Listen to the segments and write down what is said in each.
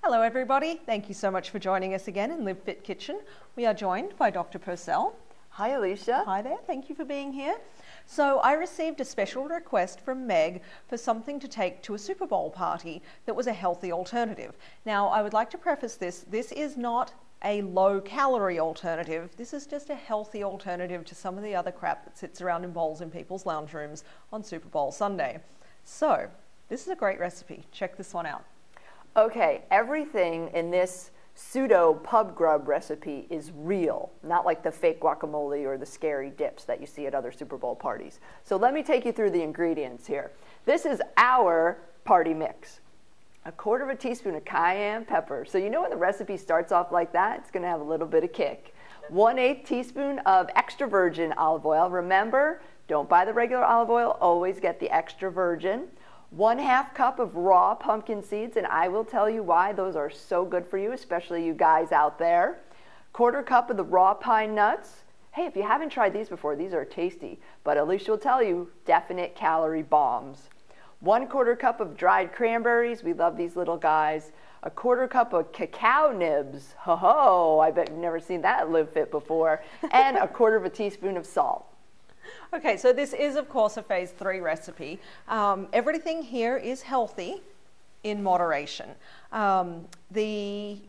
Hello everybody, thank you so much for joining us again in Live Fit Kitchen. We are joined by Dr. Purcell. Hi Alicia. Hi there, thank you for being here. So I received a special request from Meg for something to take to a Super Bowl party that was a healthy alternative. Now I would like to preface this is not a low calorie alternative, this is just a healthy alternative to some of the other crap that sits around in bowls in people's lounge rooms on Super Bowl Sunday. So this is a great recipe, check this one out. Okay, everything in this pseudo pub grub recipe is real, not like the fake guacamole or the scary dips that you see at other Super Bowl parties. So let me take you through the ingredients here. This is our party mix. 1/4 teaspoon of cayenne pepper. So you know when the recipe starts off like that, it's going to have a little bit of kick. 1/8 teaspoon of extra virgin olive oil. Remember, don't buy the regular olive oil, always get the extra virgin. 1/2 cup of raw pumpkin seeds, and I will tell you why those are so good for you, especially you guys out there. 1/4 cup of the raw pine nuts. Hey, if you haven't tried these before, these are tasty, but Alicia will tell you, definite calorie bombs. 1/4 cup of dried cranberries. We love these little guys. 1/4 cup of cacao nibs. Ho ho, I bet you've never seen that at Live Fit before. And 1/4 teaspoon of salt. Okay, so this is of course a phase 3 recipe. Everything here is healthy in moderation. The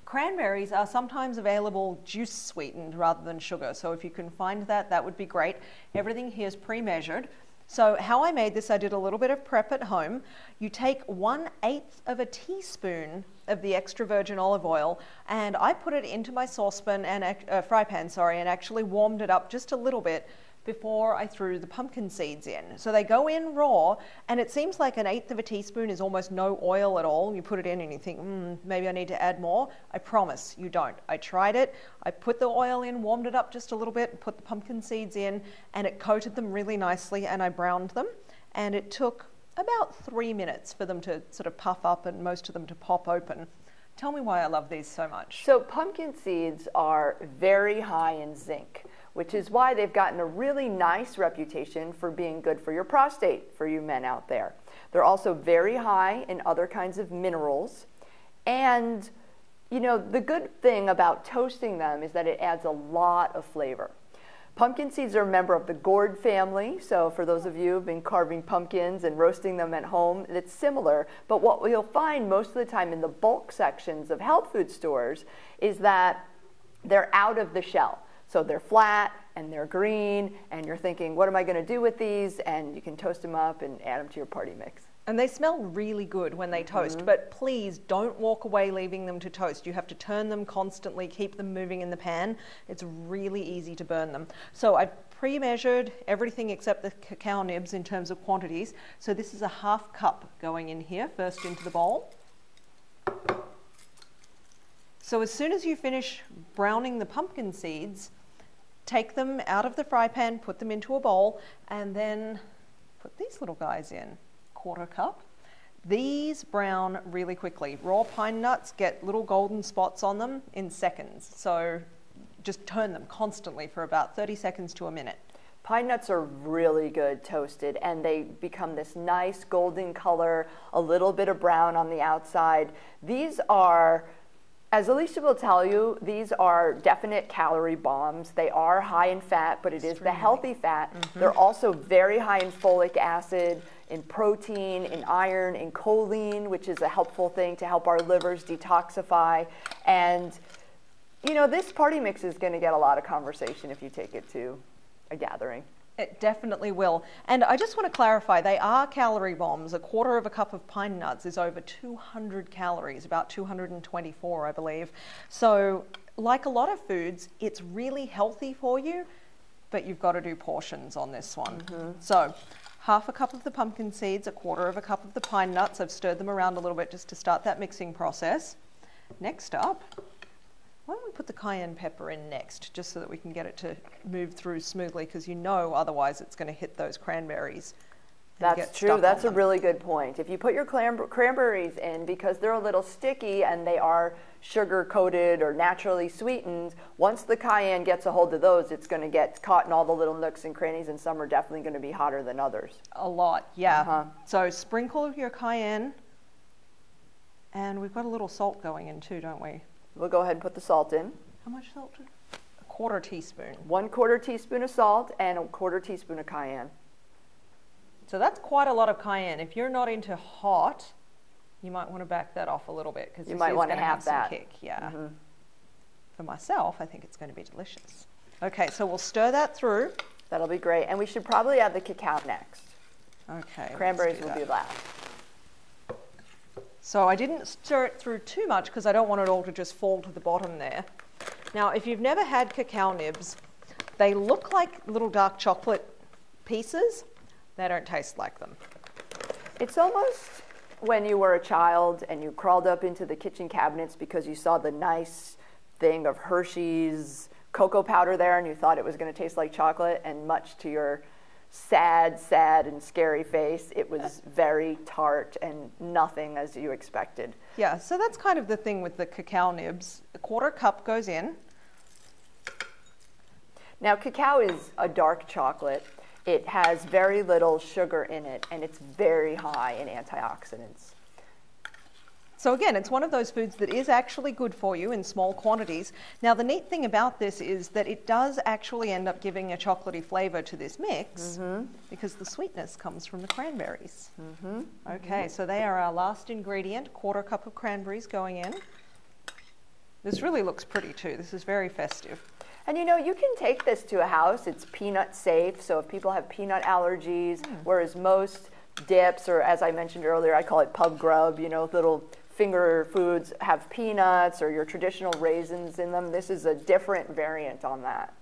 cranberries are sometimes available juice sweetened rather than sugar, so if you can find that, that would be great. Everything here is pre-measured. So how I made this, I did a little bit of prep at home. You take 1/8 teaspoon of the extra virgin olive oil, and I put it into my saucepan and fry pan, and actually warmed it up just a little bit before I threw the pumpkin seeds in. So they go in raw, and it seems like 1/8 teaspoon is almost no oil at all. You put it in and you think, maybe I need to add more. I promise you don't. I tried it. I put the oil in, warmed it up just a little bit, put the pumpkin seeds in, and it coated them really nicely, and I browned them. And it took about 3 minutes for them to sort of puff up and most of them to pop open. Tell me why I love these so much. So pumpkin seeds are very high in zinc, which is why they've gotten a really nice reputation for being good for your prostate, for you men out there. They're also very high in other kinds of minerals. And, you know, the good thing about toasting them is that it adds a lot of flavor. Pumpkin seeds are a member of the gourd family, so for those of you who've been carving pumpkins and roasting them at home, it's similar. But what you'll find most of the time in the bulk sections of health food stores is that they're out of the shell. So they're flat and they're green, and you're thinking, what am I going to do with these? And you can toast them up and add them to your party mix. And they smell really good when they toast, but please don't walk away leaving them to toast. You have to turn them constantly, keep them moving in the pan. It's really easy to burn them. So I've pre-measured everything except the cacao nibs in terms of quantities. So this is a 1/2 cup going in here, first into the bowl. So as soon as you finish browning the pumpkin seeds, take them out of the fry pan, put them into a bowl, and then put these little guys in. 1/4 cup. These brown really quickly. Raw pine nuts get little golden spots on them in seconds. So just turn them constantly for about 30 seconds to a minute. Pine nuts are really good toasted, and they become this nice golden color, a little bit of brown on the outside. These are, as Alicia will tell you, these are definite calorie bombs. They are high in fat, but it is the healthy fat. They're also very high in folic acid, in protein, in iron, in choline, which is a helpful thing to help our livers detoxify. And, you know, this party mix is going to get a lot of conversation if you take it to a gathering. It definitely will. And I just want to clarify, they are calorie bombs. 1/4 cup of pine nuts is over 200 calories, about 224, I believe. So like a lot of foods, it's really healthy for you, but you've got to do portions on this one. So 1/2 cup of the pumpkin seeds, 1/4 cup of the pine nuts. I've stirred them around a little bit just to start that mixing process. Next up, why don't we put the cayenne pepper in next, just so that we can get it to move through smoothly, because you know otherwise it's going to hit those cranberries. That's true. That's a really good point. If you put your cranberries in, because they're a little sticky and they are sugar coated or naturally sweetened, once the cayenne gets a hold of those, it's going to get caught in all the little nooks and crannies, and some are definitely going to be hotter than others. A lot, yeah. So sprinkle your cayenne And we've got a little salt going in too, don't we? We'll go ahead and put the salt in. How much salt? A quarter teaspoon. 1/4 teaspoon of salt and 1/4 teaspoon of cayenne. So that's quite a lot of cayenne. If you're not into hot, you might want to back that off a little bit because you might want to have some that kick. Yeah. For myself, I think it's going to be delicious. Okay, so we'll stir that through. That'll be great. And we should probably add the cacao next. Okay. Cranberries will be last. So I didn't stir it through too much because I don't want it all to just fall to the bottom there. Now, if you've never had cacao nibs, they look like little dark chocolate pieces. They don't taste like them. It's almost when you were a child and you crawled up into the kitchen cabinets because you saw the nice thing of Hershey's cocoa powder there and you thought it was going to taste like chocolate, and much to your sad and scary face, it was very tart and nothing as you expected. Yeah, so that's kind of the thing with the cacao nibs. A 1/4 cup goes in. Now, cacao is a dark chocolate. It has very little sugar in it, and it's very high in antioxidants. So again, it's one of those foods that is actually good for you in small quantities. Now, the neat thing about this is that it does actually end up giving a chocolatey flavor to this mix because the sweetness comes from the cranberries. Okay, so they are our last ingredient, 1/4 cup of cranberries going in. This really looks pretty too. This is very festive. And you know, you can take this to a house. It's peanut safe, so if people have peanut allergies, whereas most dips, or as I mentioned earlier, I call it pub grub, you know, little finger foods have peanuts or your traditional raisins in them. This is a different variant on that.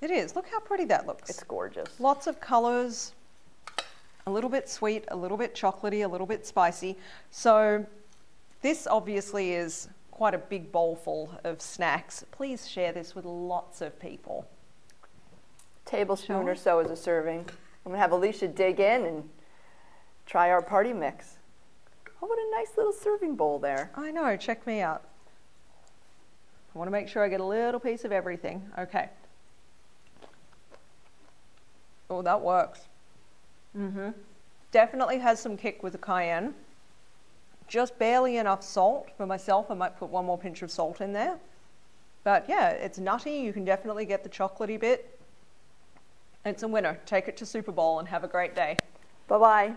It is. Look how pretty that looks. It's gorgeous. Lots of colors, a little bit sweet, a little bit chocolatey, a little bit spicy. So this obviously is quite a big bowl full of snacks. Please share this with lots of people. Tablespoon or so as a serving. I'm going to have Alicia dig in and try our party mix. Oh, what a nice little serving bowl there. I know, check me out. I want to make sure I get a little piece of everything. Okay. Oh, that works. Definitely has some kick with the cayenne. Just barely enough salt. For myself, I might put one more pinch of salt in there. But yeah, it's nutty. You can definitely get the chocolatey bit. It's a winner. Take it to Super Bowl and have a great day. Bye-bye.